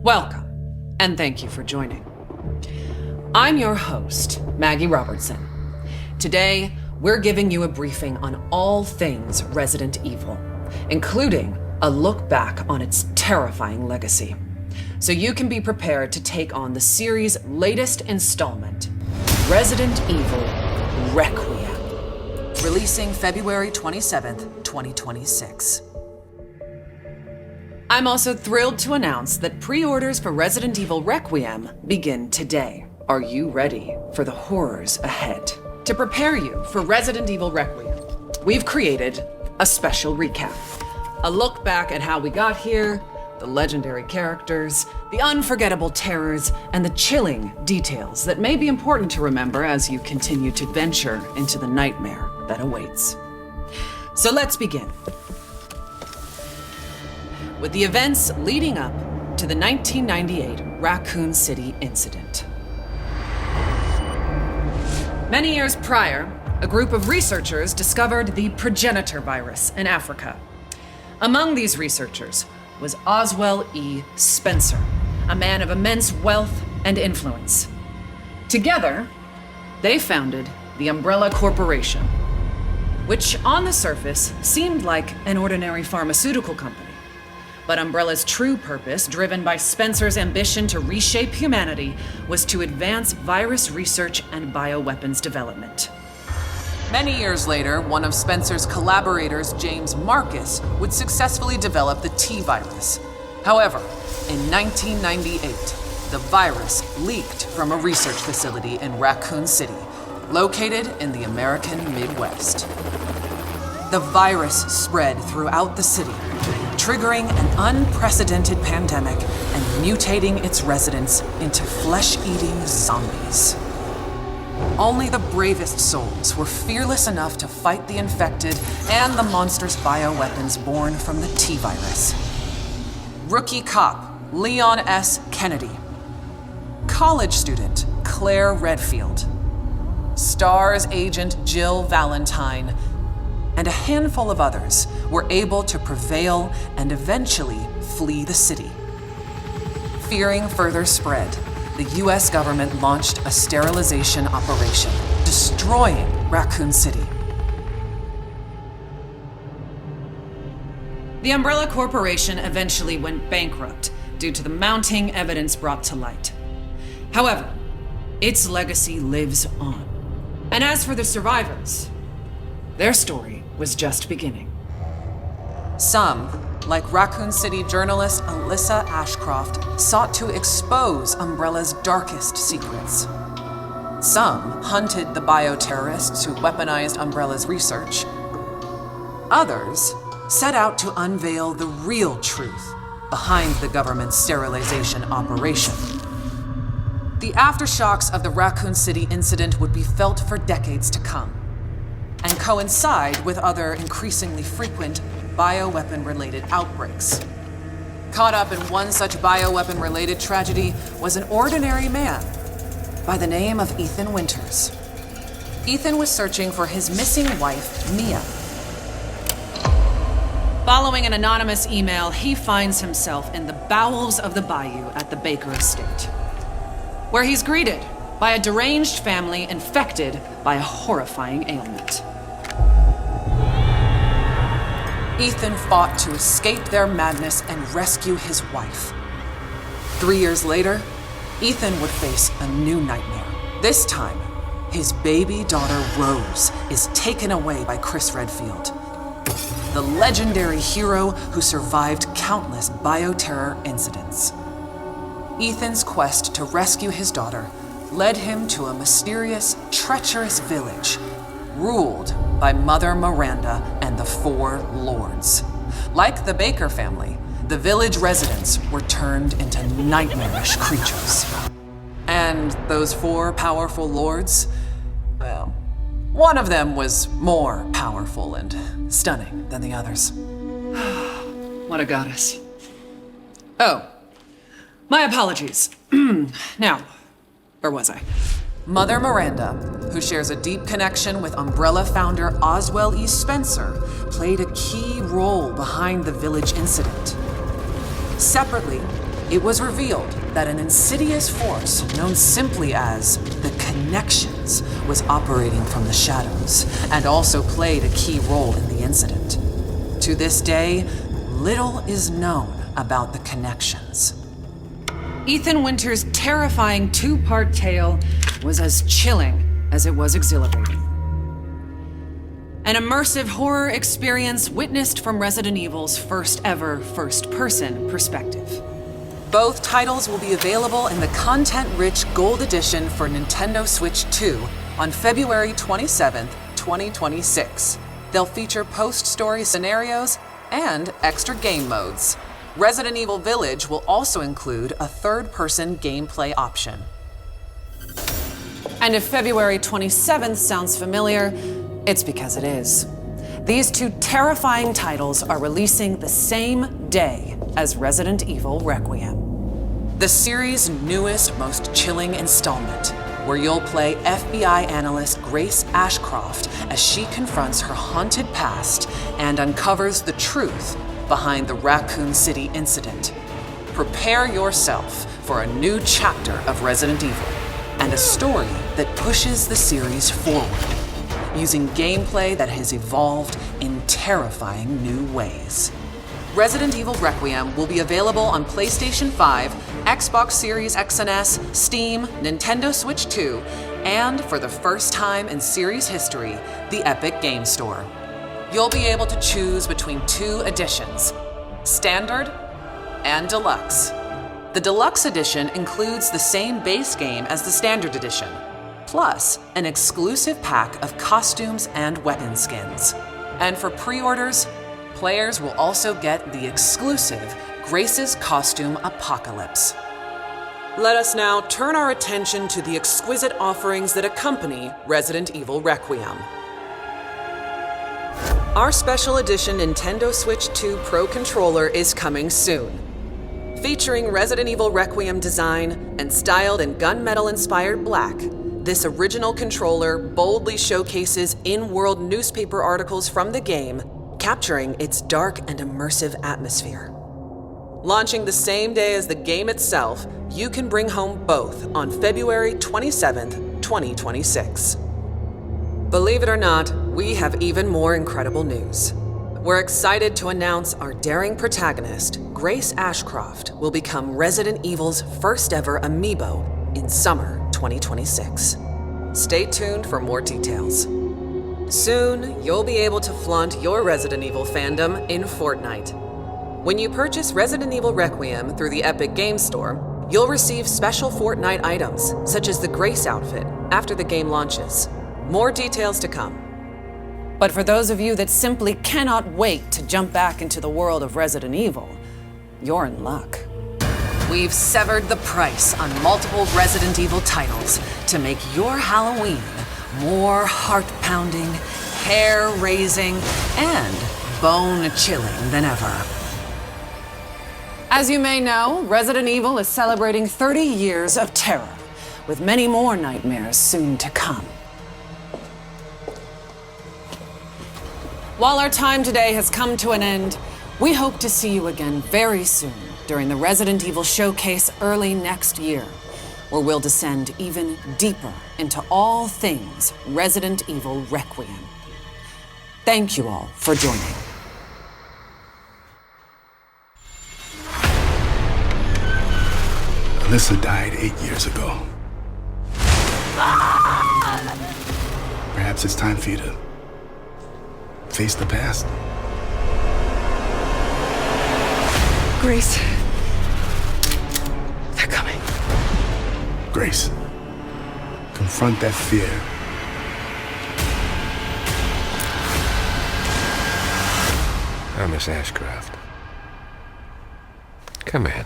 Welcome, and thank you for joining. I'm your host, Maggie Robertson. Today, we're giving you a briefing on all things Resident Evil, including a look back on its terrifying legacy, so you can be prepared to take on the series' latest installment, Resident Evil Requiem, releasing February 27th, 2026. I'm also thrilled to announce that pre-orders for Resident Evil Requiem begin today. Are you ready for the horrors ahead? To prepare you for Resident Evil Requiem, we've created a special recap. A look back at how we got here, the legendary characters, the unforgettable terrors, and the chilling details that may be important to remember as you continue to venture into the nightmare that awaits. So let's begin with the events leading up to the 1998 Raccoon City incident. Many years prior, a group of researchers discovered the progenitor virus in Africa. Among these researchers was Oswell E. Spencer, a man of immense wealth and influence. Together, they founded the Umbrella Corporation, which on the surface seemed like an ordinary pharmaceutical company. But Umbrella's true purpose, driven by Spencer's ambition to reshape humanity, was to advance virus research and bioweapons development. Many years later, one of Spencer's collaborators, James Marcus, would successfully develop the T-virus. However, in 1998, the virus leaked from a research facility in Raccoon City, located in the American Midwest. The virus spread throughout the city, triggering an unprecedented pandemic and mutating its residents into flesh-eating zombies. Only the bravest souls were fearless enough to fight the infected and the monstrous bioweapons born from the T-virus. Rookie cop Leon S. Kennedy, college student Claire Redfield, STARS agent Jill Valentine, and a handful of others were able to prevail and eventually flee the city. Fearing further spread, the US government launched a sterilization operation, destroying Raccoon City. The Umbrella Corporation eventually went bankrupt due to the mounting evidence brought to light. However, its legacy lives on. And as for the survivors, their story was just beginning. Some, like Raccoon City journalist Alyssa Ashcroft, sought to expose Umbrella's darkest secrets. Some hunted the bioterrorists who weaponized Umbrella's research. Others set out to unveil the real truth behind the government's sterilization operation. The aftershocks of the Raccoon City incident would be felt for decades to come, and coincide with other increasingly frequent bioweapon-related outbreaks. Caught up in one such bioweapon-related tragedy was an ordinary man by the name of Ethan Winters. Ethan was searching for his missing wife, Mia. Following an anonymous email, he finds himself in the bowels of the bayou at the Baker estate, where he's greeted by a deranged family infected by a horrifying ailment. Ethan fought to escape their madness and rescue his wife. 3 years later, Ethan would face a new nightmare. This time, his baby daughter Rose is taken away by Chris Redfield, the legendary hero who survived countless bioterror incidents. Ethan's quest to rescue his daughter led him to a mysterious, treacherous village ruled by Mother Miranda and the Four Lords. Like the Baker family, the village residents were turned into nightmarish creatures. And those four powerful lords, well, one of them was more powerful and stunning than the others. What a goddess. Oh, my apologies. Now, where was I? Mother Miranda, who shares a deep connection with Umbrella founder Oswell E. Spencer, played a key role behind the village incident. Separately, it was revealed that an insidious force known simply as the Connections was operating from the shadows and also played a key role in the incident. To this day, little is known about the Connections. Ethan Winter's terrifying two-part tale was as chilling as it was exhilarating. An immersive horror experience witnessed from Resident Evil's first ever first-person perspective. Both titles will be available in the content-rich Gold Edition for Nintendo Switch 2 on February 27th, 2026. They'll feature post-story scenarios and extra game modes. Resident Evil Village will also include a third-person gameplay option. And if February 27th sounds familiar, it's because it is. These two terrifying titles are releasing the same day as Resident Evil Requiem. The series' newest, most chilling installment, where you'll play FBI analyst Grace Ashcroft as she confronts her haunted past and uncovers the truth behind the Raccoon City incident. Prepare yourself for a new chapter of Resident Evil and a story that pushes the series forward, using gameplay that has evolved in terrifying new ways. Resident Evil Requiem will be available on PlayStation 5, Xbox Series X and S, Steam, Nintendo Switch 2, and for the first time in series history, the Epic Game Store. You'll be able to choose between two editions, Standard and Deluxe. The Deluxe Edition includes the same base game as the Standard Edition, plus an exclusive pack of costumes and weapon skins. And for pre-orders, players will also get the exclusive Grace's Costume Apocalypse. Let us now turn our attention to the exquisite offerings that accompany Resident Evil Requiem. Our special edition Nintendo Switch 2 Pro controller is coming soon. Featuring Resident Evil Requiem design and styled in gunmetal-inspired black, this original controller boldly showcases in-world newspaper articles from the game, capturing its dark and immersive atmosphere. Launching the same day as the game itself, you can bring home both on February 27th, 2026. Believe it or not, we have even more incredible news. We're excited to announce our daring protagonist, Grace Ashcroft, will become Resident Evil's first ever amiibo in summer 2026. Stay tuned for more details. Soon, you'll be able to flaunt your Resident Evil fandom in Fortnite. When you purchase Resident Evil Requiem through the Epic Game Store, you'll receive special Fortnite items, such as the Grace outfit, after the game launches. More details to come. But for those of you that simply cannot wait to jump back into the world of Resident Evil, you're in luck. We've severed the price on multiple Resident Evil titles to make your Halloween more heart-pounding, hair-raising, and bone-chilling than ever. As you may know, Resident Evil is celebrating 30 years of terror, with many more nightmares soon to come. While our time today has come to an end, we hope to see you again very soon during the Resident Evil Showcase early next year, where we'll descend even deeper into all things Resident Evil Requiem. Thank you all for joining. Alyssa died 8 years ago. Perhaps it's time for you to face the past. Grace. They're coming. Grace, confront that fear. Miss Ashcroft. Come in.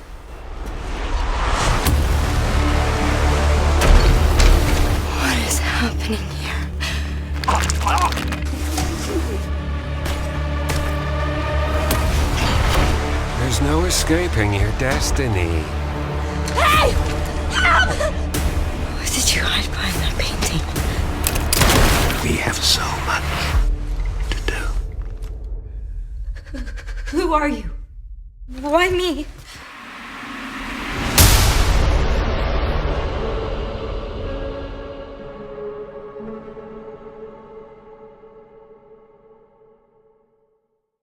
What is happening here? There's no escaping your destiny. Hey! Help! What did you hide behind that painting? We have so much to do. Who are you? Why me?